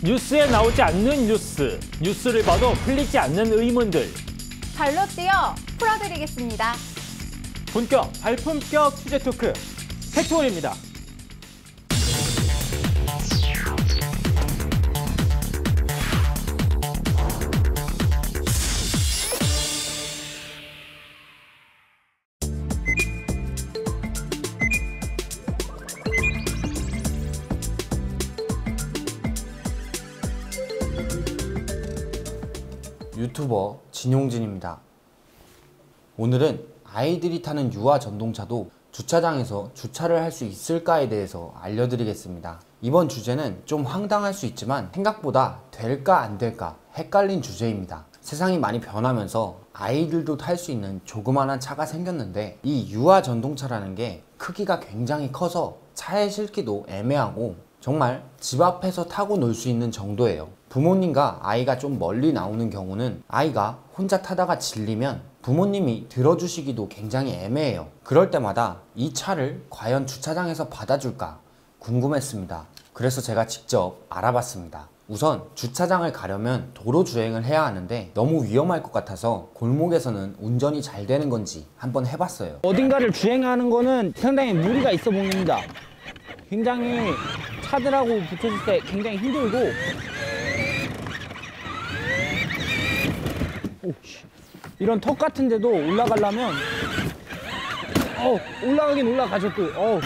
뉴스에 나오지 않는 뉴스를 봐도 풀리지 않는 의문들. 발로 뛰어 풀어드리겠습니다. 본격, 발품격 취재 토크, 팩트홀입니다. 유튜버 진용진입니다. 오늘은 아이들이 타는 유아 전동차도 주차장에서 주차를 할 수 있을까에 대해서 알려드리겠습니다. 이번 주제는 좀 황당할 수 있지만 생각보다 될까 안 될까 헷갈린 주제입니다. 세상이 많이 변하면서 아이들도 탈 수 있는 조그만한 차가 생겼는데 이 유아 전동차라는 게 크기가 굉장히 커서 차에 싣기도 애매하고 정말 집 앞에서 타고 놀 수 있는 정도예요. 부모님과 아이가 좀 멀리 나오는 경우는 아이가 혼자 타다가 질리면 부모님이 들어주시기도 굉장히 애매해요. 그럴 때마다 이 차를 과연 주차장에서 받아줄까 궁금했습니다. 그래서 제가 직접 알아봤습니다. 우선 주차장을 가려면 도로 주행을 해야 하는데 너무 위험할 것 같아서 골목에서는 운전이 잘 되는 건지 한번 해봤어요. 어딘가를 주행하는 거는 상당히 무리가 있어 보입니다. 굉장히 차들하고 붙어질 때 굉장히 힘들고 이런 턱 같은 데도 올라가려면 올라가긴 올라가죠 또.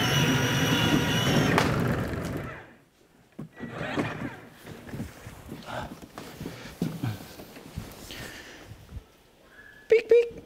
삑삑.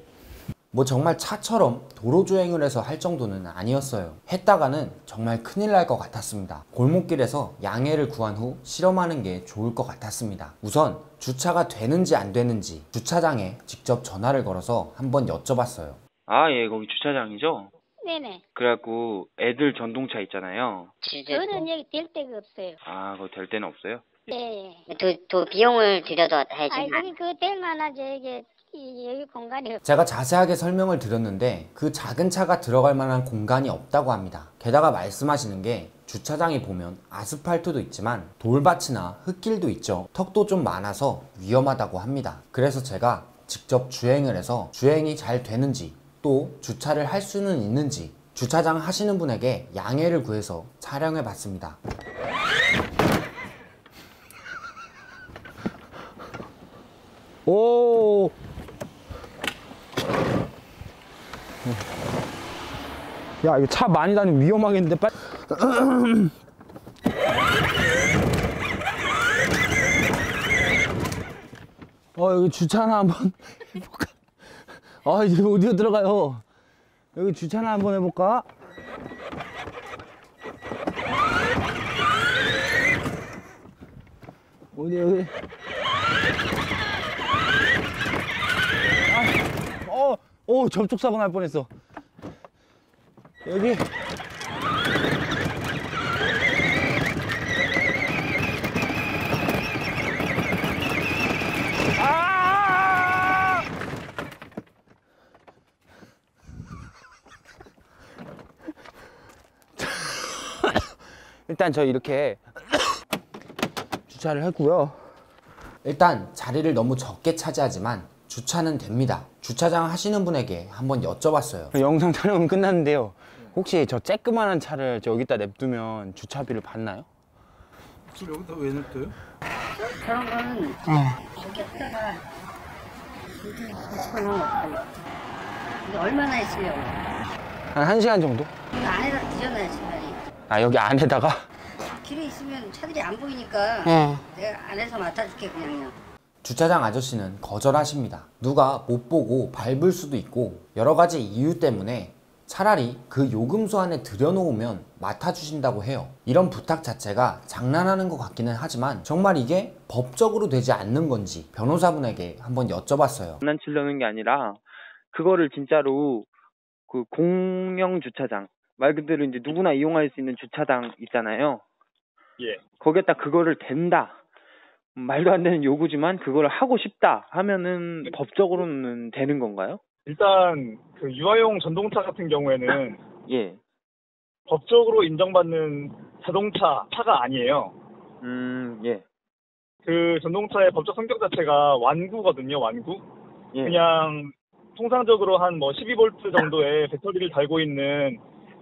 뭐 정말 차처럼 도로 주행을 해서 할 정도는 아니었어요. 했다가는 정말 큰일 날 것 같았습니다. 골목길에서 양해를 구한 후 실험하는 게 좋을 것 같았습니다. 우선 주차가 되는지 안 되는지 주차장에 직접 전화를 걸어서 한번 여쭤봤어요. 아, 예, 거기 주차장이죠? 네네. 그래갖고 애들 전동차 있잖아요. 저는 여기 될 데가 없어요. 아, 그거 될 데는 없어요? 네. 또 비용을 들여도 해야지. 아, 여기 될 만하죠. 이게 여기 공간이. 제가 자세하게 설명을 드렸는데 그 작은 차가 들어갈 만한 공간이 없다고 합니다. 게다가 말씀하시는 게 주차장에 보면 아스팔트도 있지만 돌밭이나 흙길도 있죠. 턱도 좀 많아서 위험하다고 합니다. 그래서 제가 직접 주행을 해서 주행이 잘 되는지 또 주차를 할 수는 있는지 주차장 하시는 분에게 양해를 구해서 촬영해 봤습니다. 오. 야, 이거 차 많이 다니면 위험하겠는데 빨리. 여기 주차나 한번 해볼까? 이제 어디로 들어가요? 여기 주차나 한번 해볼까? 어디 여기? 접촉 사고 날 뻔했어. 여기. 일단 저 이렇게 주차를 했고요. 일단 자리를 너무 적게 차지하지만 주차는 됩니다. 주차장 하시는 분에게 한번 여쭤봤어요. 영상 촬영은 끝났는데요. 혹시 저 쬐끄만한 차를 여기다 냅두면 주차비를 받나요? 여기다 왜 냅둬요? 그런 거는 이렇게 하다가 이게 얼마나 있으려고? 한 1시간 정도? 이거 안에다 뒤져놔야지 빨리. 여기 안에다가? 길에 있으면 차들이 안 보이니까 내가 안에서 맡아줄게 그냥요. 주차장 아저씨는 거절하십니다. 누가 못 보고 밟을 수도 있고 여러 가지 이유 때문에 차라리 그 요금소 안에 들여놓으면 맡아주신다고 해요. 이런 부탁 자체가 장난하는 것 같기는 하지만 정말 이게 법적으로 되지 않는 건지 변호사분에게 한번 여쭤봤어요. 장난치려는 게 아니라 그거를 진짜로 그 공영 주차장 말 그대로 이제 누구나 이용할 수 있는 주차장 있잖아요. 예. 거기에다 그거를 댄다. 말도 안 되는 요구지만 그걸 하고 싶다 하면은 법적으로는 되는 건가요? 일단 그 유아용 전동차 같은 경우에는 예. 법적으로 인정받는 자동차 차가 아니에요. 예. 그 전동차의 법적 성격 자체가 완구거든요, 완구. 예. 그냥 통상적으로 한 뭐 12V 정도의 배터리를 달고 있는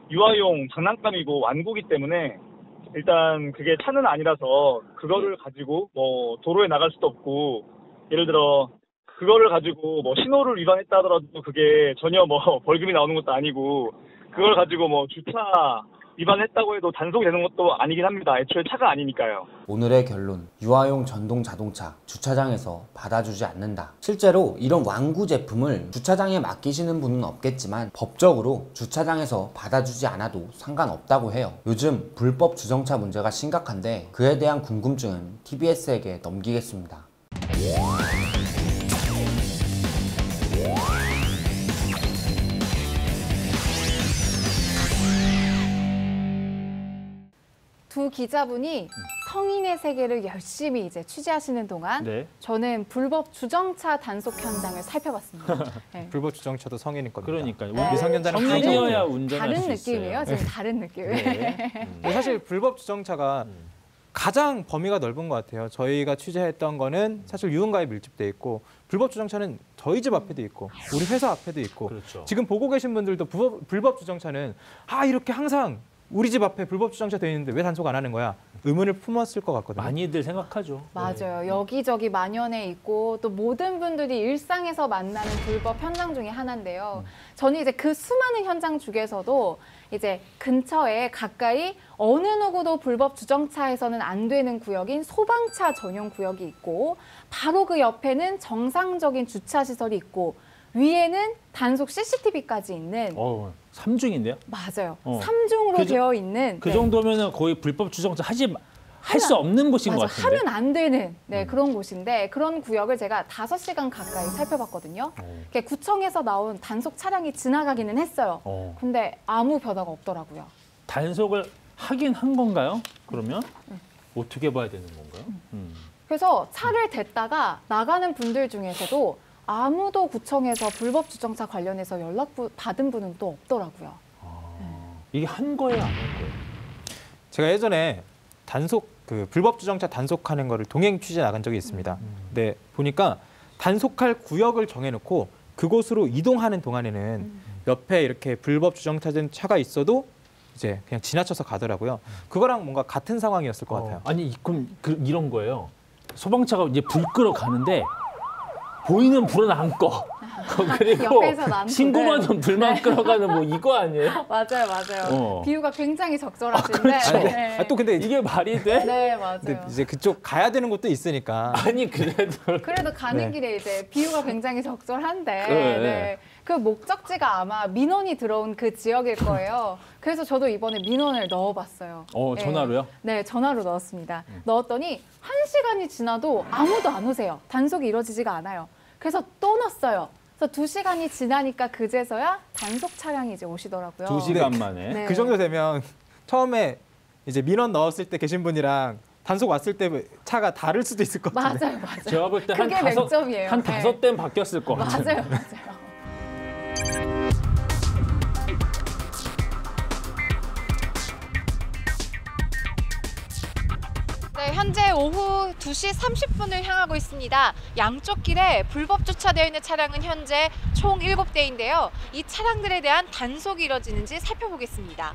유아용 장난감이고 완구기 때문에 일단 그게 차는 아니라서 그거를 가지고 뭐 도로에 나갈 수도 없고, 예를 들어 그거를 가지고 뭐 신호를 위반했다 하더라도 그게 전혀 뭐 벌금이 나오는 것도 아니고, 그걸 가지고 뭐 주차 위반했다고 해도 단속이 되는 것도 아니긴 합니다. 애초에 차가 아니니까요. 오늘의 결론, 유아용 전동 자동차 주차장에서 받아주지 않는다. 실제로 이런 완구 제품을 주차장에 맡기시는 분은 없겠지만 법적으로 주차장에서 받아주지 않아도 상관없다고 해요. 요즘 불법 주정차 문제가 심각한데 그에 대한 궁금증은 TBS에게 넘기겠습니다. 두 기자분이 성인의 세계를 열심히 이제 취재하시는 동안 네. 저는 불법 주정차 단속 현장을 살펴봤습니다. 네. 불법 주정차도 성인일 겁니다. 그러니까요. 네. 미성년자는 성인이어야 운전할 다른 수 있어요. 느낌이에요. 지금 다른 느낌. 네. 근데 사실 불법 주정차가 가장 범위가 넓은 것 같아요. 저희가 취재했던 거는 사실 유흥가에 밀집돼 있고, 불법 주정차는 저희 집 앞에도 있고 우리 회사 앞에도 있고, 그렇죠. 지금 보고 계신 분들도 불법 주정차는 이렇게 항상 우리 집 앞에 불법 주정차 돼 있는데 왜 단속 안 하는 거야? 의문을 품었을 것 같거든요. 많이들 생각하죠. 맞아요. 여기저기 만연해 있고 또 모든 분들이 일상에서 만나는 불법 현장 중에 하나인데요. 저는 이제 그 수많은 현장 중에서도 이제 근처에 가까이 어느 누구도 불법 주정차에서는 안 되는 구역인 소방차 전용 구역이 있고, 바로 그 옆에는 정상적인 주차 시설이 있고, 위에는 단속 CCTV까지 있는, 삼중인데요? 맞아요. 어. 3중으로 그 되어 있는, 그 네. 정도면은 거의 불법 주정차 할 수 없는 곳인 것 맞아, 같은데. 하면 안 되는 그런 곳인데, 그런 구역을 제가 5시간 가까이 살펴봤거든요. 이렇게 구청에서 나온 단속 차량이 지나가기는 했어요. 근데 아무 변화가 없더라고요. 단속을 하긴 한 건가요? 그러면 어떻게 봐야 되는 건가요? 그래서 차를 댔다가 나가는 분들 중에서도 아무도 구청에서 불법 주정차 관련해서 연락 받은 분은 또 없더라고요. 이게 한 거예요, 안 한 거예요? 제가 예전에 불법 주정차 단속하는 거를 동행 취재 나간 적이 있습니다. 근데 보니까 단속할 구역을 정해놓고 그곳으로 이동하는 동안에는 옆에 이렇게 불법 주정차된 차가 있어도 이제 그냥 지나쳐서 가더라고요. 그거랑 뭔가 같은 상황이었을 것 같아요. 아니, 그럼 이런 거예요. 소방차가 이제 불 끄러 가는데 보이는 불은 안 꺼. 그리고 옆에서는 안 신고받은 불만 끌어가는 뭐 이거 아니에요? 맞아요. 비유가 굉장히 적절하신데. 그렇죠. 또 근데 이게 말이 돼? 네, 맞아요. 근데 이제 그쪽 가야 되는 곳도 있으니까. 아니 그래도 가는 길에 이제 비유가 굉장히 적절한데, 네. 그 목적지가 아마 민원이 들어온 그 지역일 거예요. 그래서 저도 이번에 민원을 넣어봤어요. 전화로요? 네, 전화로 넣었습니다. 넣었더니 1시간이 지나도 아무도 안 오세요. 단속이 이루어지지가 않아요. 그래서 또 넣었어요. 그래서 2시간이 지나니까 그제서야 단속 차량이 이제 오시더라고요. 2시간 만에. 네. 그 정도 되면 처음에 이제 민원 넣었을 때 계신 분이랑 단속 왔을 때 차가 다를 수도 있을 것 같은데. 맞아요. 제가 볼 때 한 그게 맥점이에요. 한 5대는 바뀌었을 것 같아요. 맞아요. 네, 현재 오후 2시 30분을 향하고 있습니다. 양쪽 길에 불법 주차되어 있는 차량은 현재 총 7대인데요. 이 차량들에 대한 단속이 이뤄지는지 살펴보겠습니다.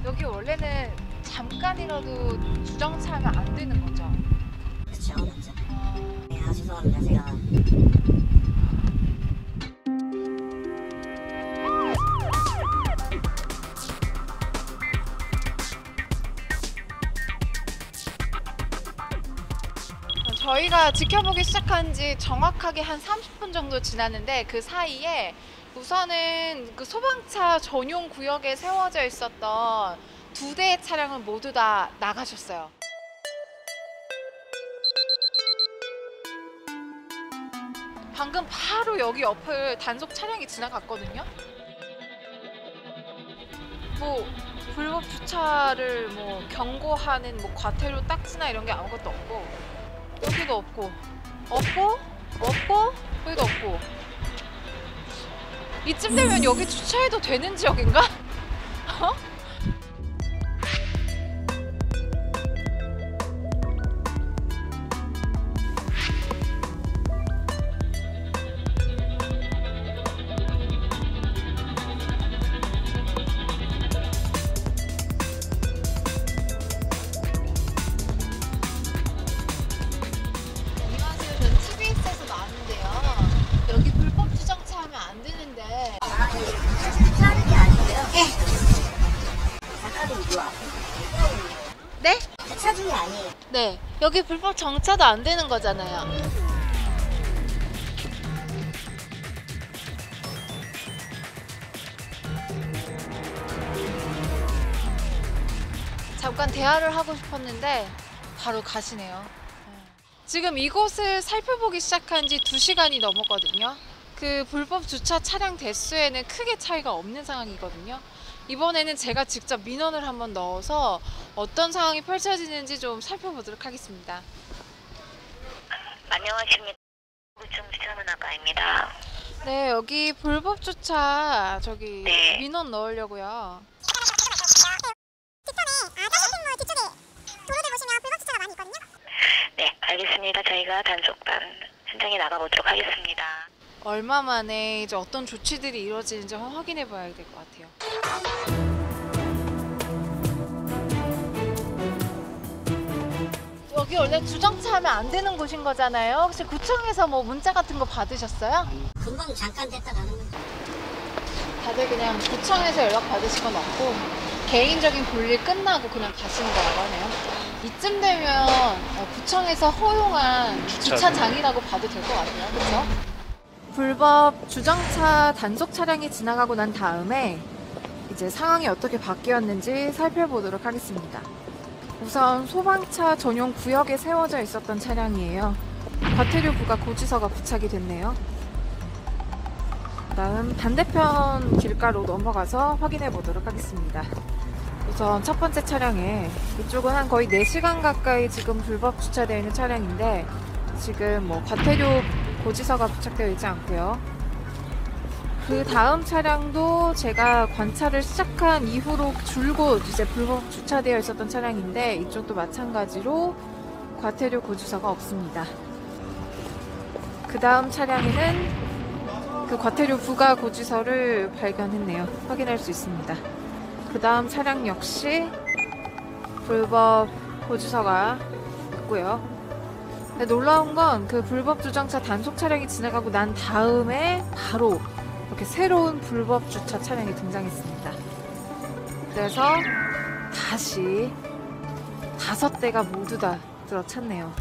여기 원래는 잠깐이라도 주정차하면 안 되는 거죠? 그렇죠. 네, 죄송합니다. 제가. 저희가 지켜보기 시작한 지 정확하게 한 30분 정도 지났는데, 그 사이에 우선은 그 소방차 전용 구역에 세워져 있었던 2대의 차량은 모두 다 나가셨어요. 방금 바로 여기 옆을 단속 차량이 지나갔거든요. 뭐 불법 주차를 뭐 경고하는 뭐 과태료 딱지나 이런 게 아무것도 없고 여기도 없고 여기도 없고 이쯤 되면 여기 주차해도 되는 지역인가? 어? 안녕하세요. 전 TBS에서 나왔는데요. 여기 불법 주정차 하면 안 되는데. 하는 게 아니고요. 잠깐만 이리 와. 네? 주차 중이 아니에요. 네. 여기 불법 정차도 안 되는 거잖아요. 잠깐 대화를 하고 싶었는데 바로 가시네요. 지금 이곳을 살펴보기 시작한 지 2시간이 넘었거든요. 그 불법 주차 차량 대수에는 크게 차이가 없는 상황이거든요. 이번에는 제가 직접 민원을 한번 넣어서 어떤 상황이 펼쳐지는지 좀 살펴보도록 하겠습니다. 안녕하십니까. 구청 주차문화과입니다. 네, 여기 불법 주차 저기 네. 민원 넣으려고요. 네, 알겠습니다. 저희가 단속반 현장에 나가보도록 하겠습니다. 얼마 만에 이제 어떤 조치들이 이루어지는지 한번 확인해 봐야 될 것 같아요. 여기 원래 주정차하면 안 되는 곳인 거잖아요. 혹시 구청에서 뭐 문자 같은 거 받으셨어요? 금방 잠깐 됐다 가는 거. 다들 그냥 구청에서 연락 받으신 건 없고 개인적인 볼일 끝나고 그냥 가시는 거라고 하네요. 이쯤 되면 구청에서 허용한 주차장이라고 봐도 될 것 같아요. 그렇죠? 불법 주정차 단속 차량이 지나가고 난 다음에 이제 상황이 어떻게 바뀌었는지 살펴보도록 하겠습니다. 우선 소방차 전용 구역에 세워져 있었던 차량이에요. 과태료 부과 고지서가 부착이 됐네요. 다음 반대편 길가로 넘어가서 확인해 보도록 하겠습니다. 우선 첫 번째 차량에 이쪽은 한 거의 4시간 가까이 지금 불법 주차되어 있는 차량인데 지금 뭐 과태료 고지서가 부착되어 있지 않고요. 그 다음 차량도 제가 관찰을 시작한 이후로 줄곧 이제 불법 주차되어 있었던 차량인데 이쪽도 마찬가지로 과태료 고지서가 없습니다. 그 다음 차량에는 그 과태료 부과 고지서를 발견했네요. 확인할 수 있습니다. 그 다음 차량 역시 불법 고지서가 있고요. 근데 놀라운 건 그 불법 주정차 단속 차량이 지나가고 난 다음에 바로 이렇게 새로운 불법 주차 차량이 등장했습니다. 그래서 다시 5대가 모두 다 들어찼네요.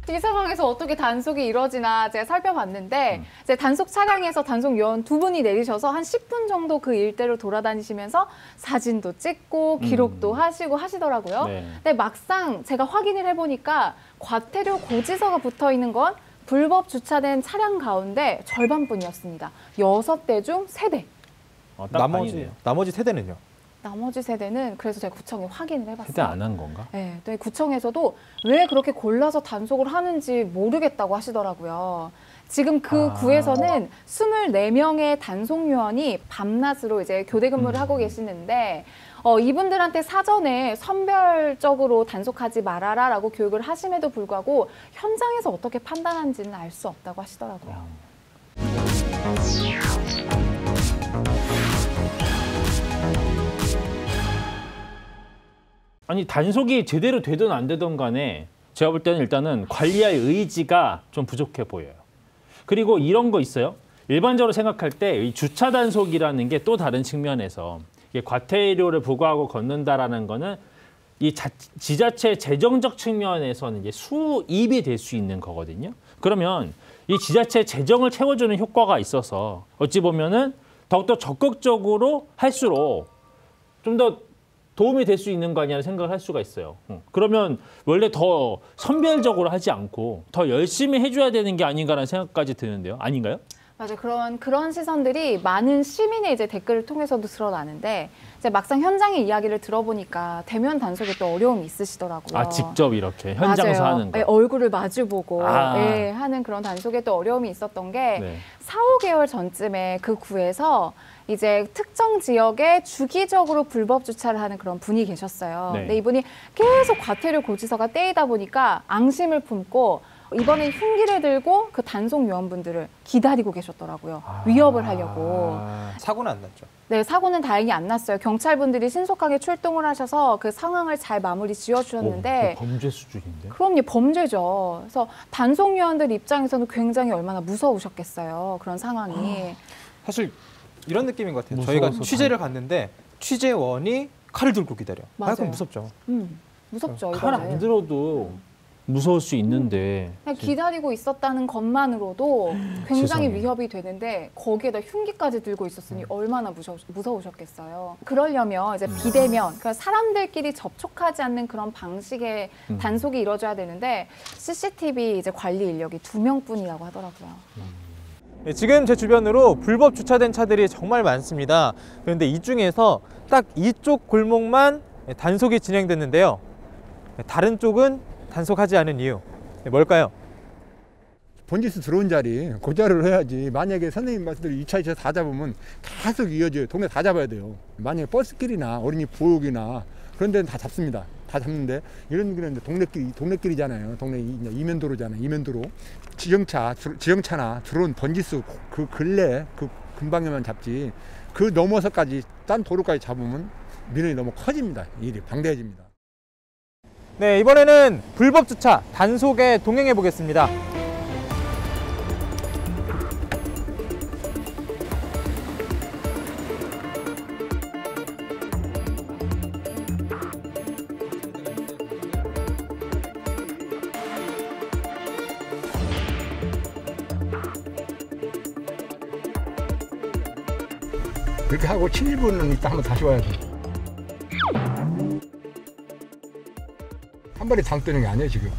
이 상황에서 어떻게 단속이 이루어지나 제가 살펴봤는데 이제 단속 차량에서 단속 요원 2분이 내리셔서 한 10분 정도 그 일대로 돌아다니시면서 사진도 찍고 기록도 하시고 하시더라고요. 네. 근데 막상 제가 확인을 해보니까 과태료 고지서가 붙어 있는 건 불법 주차된 차량 가운데 절반뿐이었습니다. 6대 중 3대. 나머지 세대는요? 나머지 세대는 그래서 제가 구청에 확인을 해봤어요. 세대 안 한 건가? 네, 네, 구청에서도 왜 그렇게 골라서 단속을 하는지 모르겠다고 하시더라고요. 지금 그 구에서는 24명의 단속 요원이 밤낮으로 이제 교대 근무를 하고 계시는데 이분들한테 사전에 선별적으로 단속하지 말아라라고 교육을 하심에도 불구하고 현장에서 어떻게 판단하는지는 알 수 없다고 하시더라고요. 아니 단속이 제대로 되든 안 되든 간에 제가 볼 때는 일단은 관리할 의지가 좀 부족해 보여요. 그리고 이런 거 있어요. 일반적으로 생각할 때 이 주차 단속이라는 게 또 다른 측면에서 이게 과태료를 부과하고 걷는다라는 거는 이 지자체 재정적 측면에서는 이제 수입이 될 수 있는 거거든요. 그러면 이 지자체 재정을 채워주는 효과가 있어서 어찌 보면은 더욱더 적극적으로 할수록 좀 더 도움이 될 수 있는 거 아니냐는 생각을 할 수가 있어요. 그러면 원래 더 선별적으로 하지 않고 더 열심히 해줘야 되는 게 아닌가라는 생각까지 드는데요. 아닌가요? 맞아요. 그런 시선들이 많은 시민의 이제 댓글을 통해서도 드러나는데 이제 막상 현장의 이야기를 들어보니까 대면 단속에 또 어려움이 있으시더라고요. 아, 직접 이렇게 현장에서 맞아요. 하는 거. 네, 얼굴을 마주보고 아. 네, 하는 그런 단속에 또 어려움이 있었던 게 네. 4-5개월 전쯤에 그 구에서 이제 특정 지역에 주기적으로 불법 주차를 하는 그런 분이 계셨어요. 네. 근데 이분이 계속 과태료 고지서가 떼이다 보니까 앙심을 품고 이번엔 흉기를 들고 그 단속 요원분들을 기다리고 계셨더라고요. 위협을 하려고. 사고는 안 났죠? 네, 사고는 다행히 안 났어요. 경찰분들이 신속하게 출동을 하셔서 그 상황을 잘 마무리 지어주셨는데. 범죄 수준인데? 그럼요, 범죄죠. 그래서 단속 요원들 입장에서는 굉장히 얼마나 무서우셨겠어요. 그런 상황이. 사실 이런 느낌인 것 같아요. 무서워서 저희가 취재를 갔는데 취재원이 칼을 들고 기다려. 맞아요. 그럼 무섭죠. 무섭죠. 칼 안 들어도 무서울 수 있는데. 그냥 기다리고 있었다는 것만으로도 굉장히 세상에. 위협이 되는데 거기에다 흉기까지 들고 있었으니 얼마나 무서우셨겠어요. 그러려면 이제 비대면, 그러니까 사람들끼리 접촉하지 않는 그런 방식의 단속이 이루어져야 되는데 CCTV 이제 관리 인력이 2명뿐이라고 하더라고요. 네, 지금 제 주변으로 불법 주차된 차들이 정말 많습니다. 그런데 이 중에서 딱 이쪽 골목만 단속이 진행됐는데요. 다른 쪽은 단속하지 않은 이유 뭘까요? 번지수 들어온 자리 그 자리를 해야지. 만약에 선생님 말씀대로 2차, 2차 다 잡으면 계속 이어져요. 동네 다 잡아야 돼요. 만약에 버스길이나 어린이 보육이나 그런 데는 다 잡습니다. 다 잡는데 이런 길은 동네길이잖아요. 동네 이면도로잖아요. 이면도로 지형차나 들어온 번지수 그 근래 그 근방에만 잡지 그 넘어서까지 딴 도로까지 잡으면 민원이 너무 커집니다. 일이 방대해집니다. 네, 이번에는 불법 주차 단속에 동행해 보겠습니다. 그렇게 하고 7분은 이따 한번 다시 와야 돼. 한 번에 단속 되는 게 아니에요, 지금.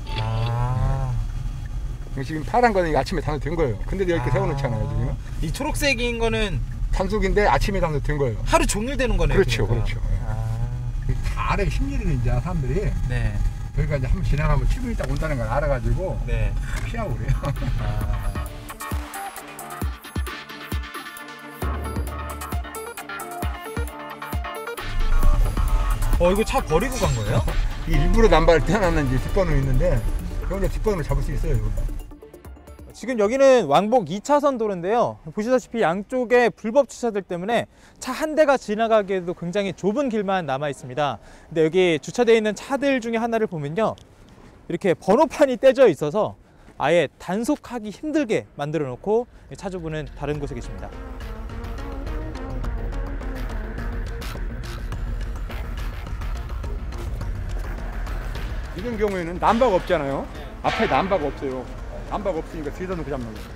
지금 파란 거는 아침에 단속된 거예요. 근데 이렇게 세워놓잖아요, 지금. 이 초록색인 거는 단속인데 아침에 단속된 거예요. 하루 종일 되는 거네요. 그렇죠, 그러니까. 그렇죠. 다 알아요, 심리는 이제 사람들이. 네. 그러니까 이제 한번 지나가면 7분 있다 온다는 걸 알아가지고 네. 피하고 그래요. 이거 차 버리고 간 거예요? 일부러 남발을 떼어놨는지 뒷번호 있는데 그건 뒷번호를 잡을 수 있어요. 지금 여기는 왕복 2차선 도로인데요. 보시다시피 양쪽에 불법 주차들 때문에 차 한 대가 지나가기에도 굉장히 좁은 길만 남아 있습니다. 근데 여기 주차되어 있는 차들 중에 하나를 보면요. 이렇게 번호판이 떼져 있어서 아예 단속하기 힘들게 만들어 놓고 차주분은 다른 곳에 계십니다. 이런 경우에는 남바가 없잖아요. 앞에 남바가 없어요. 남바가 없으니까 뒤에다 놓고 잡는 거예요.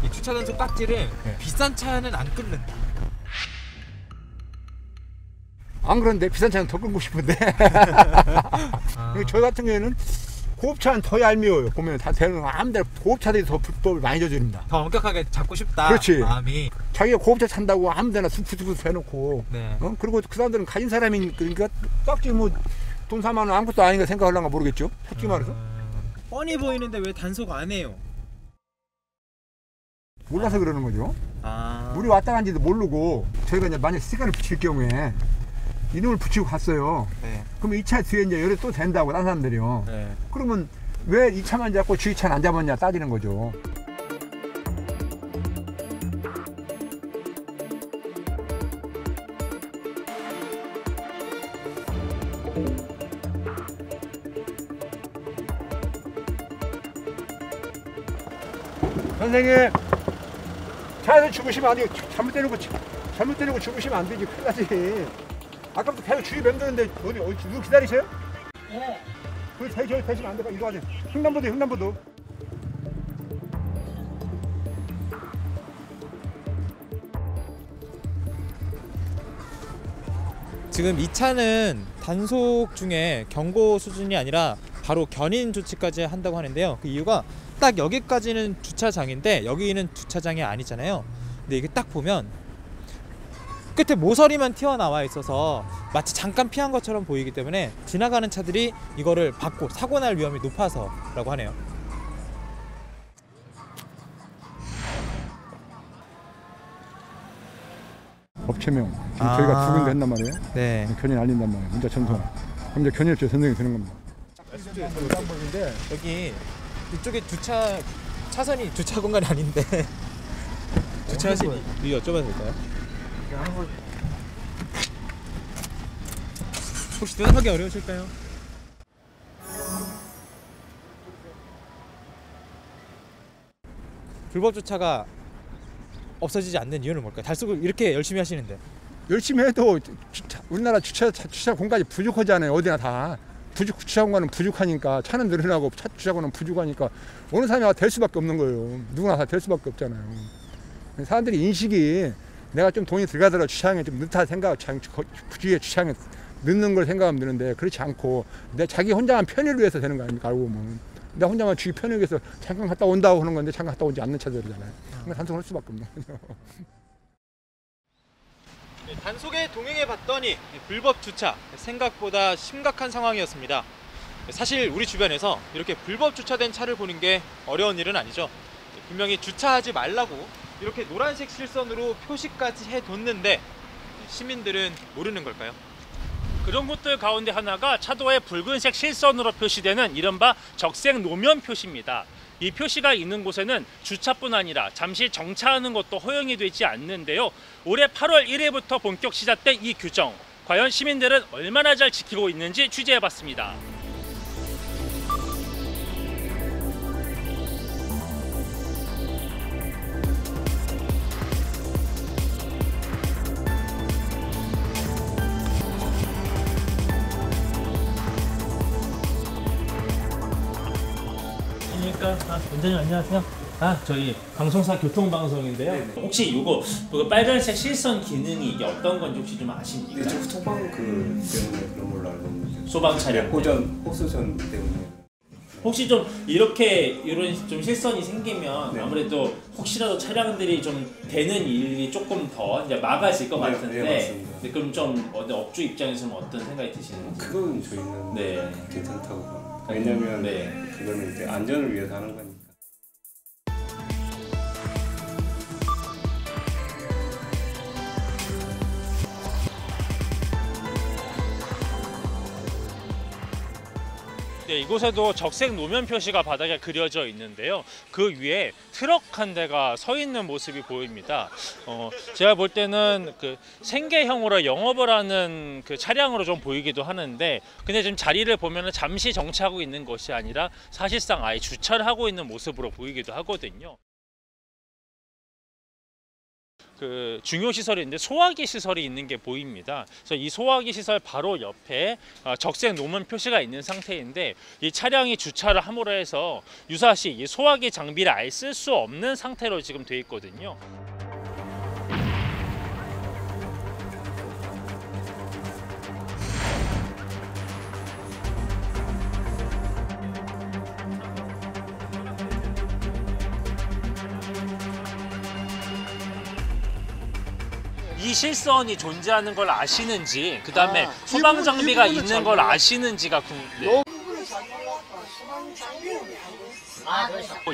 이 주차 단속 딱지를 비싼 차는 안 끓는다. 안 그런데 비싼 차는 더 끌고 싶은데. 저희 같은 경우에는 고급차는 더 얄미워요. 보면 다 대는 아무데나 고급차들이 더 불법을 많이 저지릅니다. 더 엄격하게 잡고 싶다. 그렇지. 마음이. 자기가 고급차 찬다고 아무데나 쑥쑥 해놓고. 네. 그리고 그 사람들은 가진 사람이니까 딱지 뭐 돈 4만 원 아무것도 아닌가 생각하려나 모르겠죠. 솔직히 말해서. 뻔히 보이는데 왜 단속 안 해요? 몰라서 그러는 거죠. 우리 왔다 간지도 모르고 저희가 이제 만약 스티커를 붙일 경우에 이놈을 붙이고 갔어요. 네. 그러면 2차 뒤에 이제 열이 또 된다고 다른 사람들이요. 네. 그러면 왜 2차만 잡고 주위차는 안 잡았냐 따지는 거죠. 선생님, 차에서 죽으시면 안 돼요. 잘못 때리고 죽으시면 안 되지. 큰일 나지. 아까부터 계속 주위 맴도는데 어디 누구 기다리세요? 네. 저기 대시면 안 돼. 이동하세요. 횡단보도. 지금 이 차는 단속 중에 경고 수준이 아니라 바로 견인 조치까지 한다고 하는데요. 그 이유가 딱 여기까지는 주차장인데 여기는 주차장이 아니잖아요. 근데 이게 딱 보면 끝에 모서리만 튀어나와 있어서 마치 잠깐 피한 것처럼 보이기 때문에 지나가는 차들이 이거를 받고 사고 날 위험이 높아서라고 하네요. 업체명 지금 저희가 두 군데 했단 말이에요. 네. 견인 알린단 말이에요. 문자 전송. 그럼 이제 견인업체 선정이 되는 겁니다. 여기 이쪽에 차선이 주차 공간이 아닌데 주차하시니 이거 여쭤봐도 될까요? 혹시 대답하기 어려우실까요? 불법 주차가 없어지지 않는 이유는 뭘까요? 달속을 이렇게 열심히 하시는데. 열심히 해도 우리나라 주차 공간이 부족하잖아요. 어디나 다. 주차 공간은 부족하니까 차는 늘어나고 주차 공간은 부족하니까 어느 사람이 될 수밖에 없는 거예요. 누구나 다 될 수밖에 없잖아요. 사람들이 인식이 내가 좀 돈이 들어가더라도 주차장에 좀 넣다 생각, 주위에 주차장에 넣는 걸 생각하면 되는데 그렇지 않고 내 자기 혼자만 편의를 위해서 되는 거 아닙니까? 알고 보면. 내 혼자만 주위 편의를 위해서 잠깐 갔다 온다고 하는 건데 잠깐 갔다 오지 않는 차들이잖아요. 그러니까 단속할 수밖에 없는 거죠. 단속에 동행해 봤더니 불법 주차 생각보다 심각한 상황이었습니다. 사실 우리 주변에서 이렇게 불법 주차된 차를 보는 게 어려운 일은 아니죠. 분명히 주차하지 말라고 이렇게 노란색 실선으로 표시까지 해뒀는데 시민들은 모르는 걸까요? 그런 것들 가운데 하나가 차도에 붉은색 실선으로 표시되는 이른바 적색 노면 표시입니다. 이 표시가 있는 곳에는 주차뿐 아니라 잠시 정차하는 것도 허용이 되지 않는데요. 올해 8월 1일부터 본격 시작된 이 규정, 과연 시민들은 얼마나 잘 지키고 있는지 취재해봤습니다. 원장님 안녕하세요. 저희 방송사 교통방송인데요. 혹시 이거 빨간색 실선 기능이 이게 어떤 건지 혹시 좀 아십니까? 네, 저 소방 때문에 그런 걸로 알고 있는데. 소방 차량 호수전 때문에. 혹시 좀 이렇게 이런 좀 실선이 생기면 아무래도 혹시라도 차량들이 좀 되는 일이 조금 더 이제 막아질 것 같은데. 네, 맞습니다. 네, 그럼 좀 업주 입장에서는 어떤 생각이 드시는지? 그건 저희는 괜찮다고. 왜냐면 그거는 이제 안전을 위해서 하는 거니까. 네, 이곳에도 적색 노면 표시가 바닥에 그려져 있는데요. 그 위에 트럭 한 대가 서 있는 모습이 보입니다. 제가 볼 때는 그 생계형으로 영업을 하는 그 차량으로 좀 보이기도 하는데, 근데 지금 자리를 보면은 잠시 정차하고 있는 것이 아니라 사실상 아예 주차를 하고 있는 모습으로 보이기도 하거든요. 그 중요 시설인데 소화기 시설이 있는 게 보입니다. 그래서 이 소화기 시설 바로 옆에 적색 노면 표시가 있는 상태인데, 이 차량이 주차를 함으로 해서 유사시 이 소화기 장비를 아예 쓸 수 없는 상태로 지금 돼 있거든요. 이 실선이 존재하는 걸 아시는지, 그 다음에 소방 장비가 있는 걸 아시는지가 궁금해요.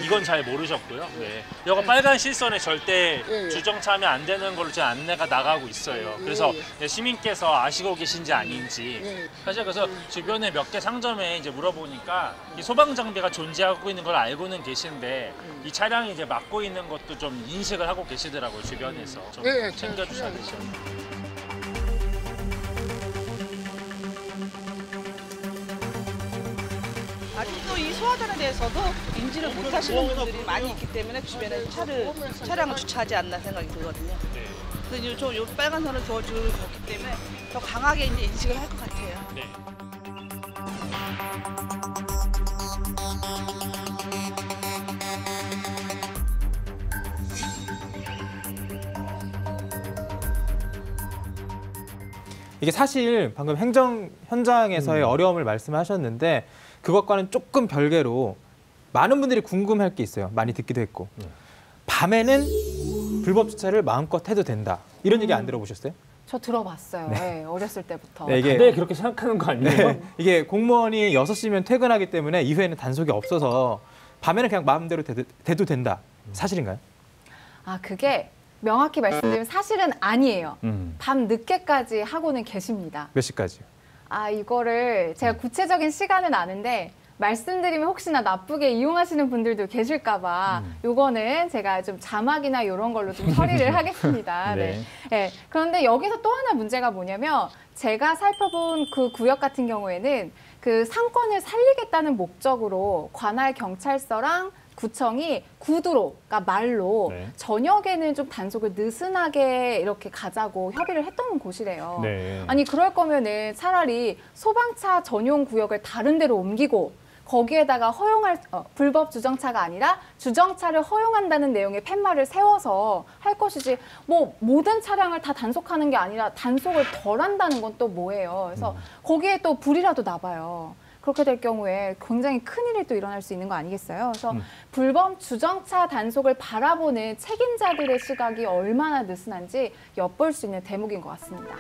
이건 잘 모르셨고요. 네. 이거 빨간 실선에 절대 주정차하면 안 되는 걸로 지금 안내가 나가고 있어요. 그래서 시민께서 아시고 계신지 아닌지. 사실 그래서 주변에 몇 개 상점에 이제 물어보니까 이 소방 장비가 존재하고 있는 걸 알고는 계신데 이 차량이 이제 막고 있는 것도 좀 인식을 하고 계시더라고요. 주변에서 좀 챙겨주셔야 되죠. 아직도 이 소화전에 대해서도 인지를 못 하시는 분들이 많이 있기 때문에 주변에 차량을 주차하지 않나 생각이 들거든요. 근데 요 빨간 선을 주어주고 있기 때문에 더 강하게 이제 인식을 할 것 같아요. 이게 사실 방금 행정 현장에서의 어려움을 말씀하셨는데, 그것과는 조금 별개로 많은 분들이 궁금할 게 있어요. 많이 듣기도 했고. 밤에는 불법 주차를 마음껏 해도 된다. 이런 얘기 안 들어보셨어요? 저 들어봤어요. 네, 어렸을 때부터. 네, 이게 다들 그렇게 생각하는 거 아니에요? 네, 이게 공무원이 6시면 퇴근하기 때문에 이후에는 단속이 없어서 밤에는 그냥 마음대로 돼도 된다. 사실인가요? 아, 그게 명확히 말씀드리면 사실은 아니에요. 밤 늦게까지 하고는 계십니다. 몇 시까지요? 아, 이거를 제가 구체적인 시간은 아는데 말씀드리면 혹시나 나쁘게 이용하시는 분들도 계실까 봐 요거는 제가 좀 자막이나 이런 걸로 좀 처리를 하겠습니다. 네. 네. 그런데 여기서 또 하나 문제가 뭐냐면 제가 살펴본 그 구역 같은 경우에는 그 상권을 살리겠다는 목적으로 관할 경찰서랑 구청이 구두로, 그러니까 말로 저녁에는 좀 단속을 느슨하게 이렇게 가자고 협의를 했던 곳이래요. 네. 아니 그럴 거면은 차라리 소방차 전용 구역을 다른 데로 옮기고 거기에다가 불법 주정차가 아니라 주정차를 허용한다는 내용의 팻말을 세워서 할 것이지 뭐 모든 차량을 다 단속하는 게 아니라 단속을 덜 한다는 건 또 뭐예요. 그래서 거기에 또 불이라도 나봐요. 그렇게 될 경우에 굉장히 큰일이 또 일어날 수 있는 거 아니겠어요? 그래서 불법 주정차 단속을 바라보는 책임자들의 시각이 얼마나 느슨한지 엿볼 수 있는 대목인 것 같습니다.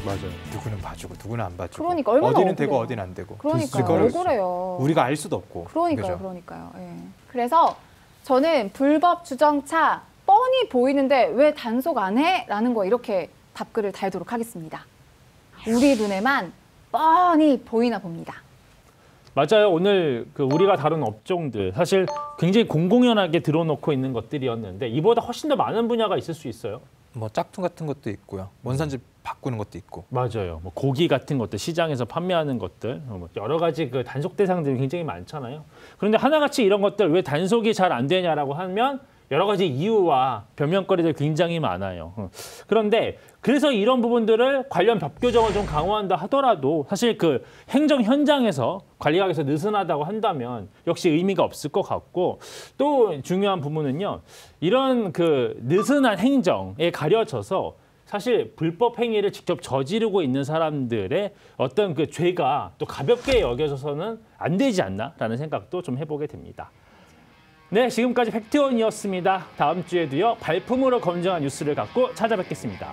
맞아요. 누구는 봐주고 누구는 안 봐주고. 그러니까 얼마나 어디는 억울해요. 되고 어디는 안 되고. 그러니까요. 억울해요. 우리가 알 수도 없고. 그러니까요. 예. 그래서 저는 불법 주정차 뻔히 보이는데 왜 단속 안 해? 라는 거 이렇게 답글을 달도록 하겠습니다. 우리 눈에만 뻔히 보이나 봅니다. 맞아요. 오늘 그 우리가 다룬 업종들 사실 굉장히 공공연하게 들어놓고 있는 것들이었는데 이보다 훨씬 더 많은 분야가 있을 수 있어요. 뭐 짝퉁 같은 것도 있고요. 원산지 바꾸는 것도 있고. 맞아요. 뭐 고기 같은 것들 시장에서 판매하는 것들 뭐 여러 가지 그 단속 대상들이 굉장히 많잖아요. 그런데 하나같이 이런 것들 왜 단속이 잘 안 되냐라고 하면 여러 가지 이유와 변명거리들 굉장히 많아요. 그런데 그래서 이런 부분들을 관련 법 규정을 좀 강화한다 하더라도 사실 그 행정 현장에서 관리하기에서 느슨하다고 한다면 역시 의미가 없을 것 같고 또 중요한 부분은요. 이런 그 느슨한 행정에 가려져서 사실 불법 행위를 직접 저지르고 있는 사람들의 어떤 그 죄가 또 가볍게 여겨져서는 안 되지 않나라는 생각도 좀 해보게 됩니다. 네, 지금까지 팩트원이었습니다. 다음 주에도요 발품으로 검증한 뉴스를 갖고 찾아뵙겠습니다.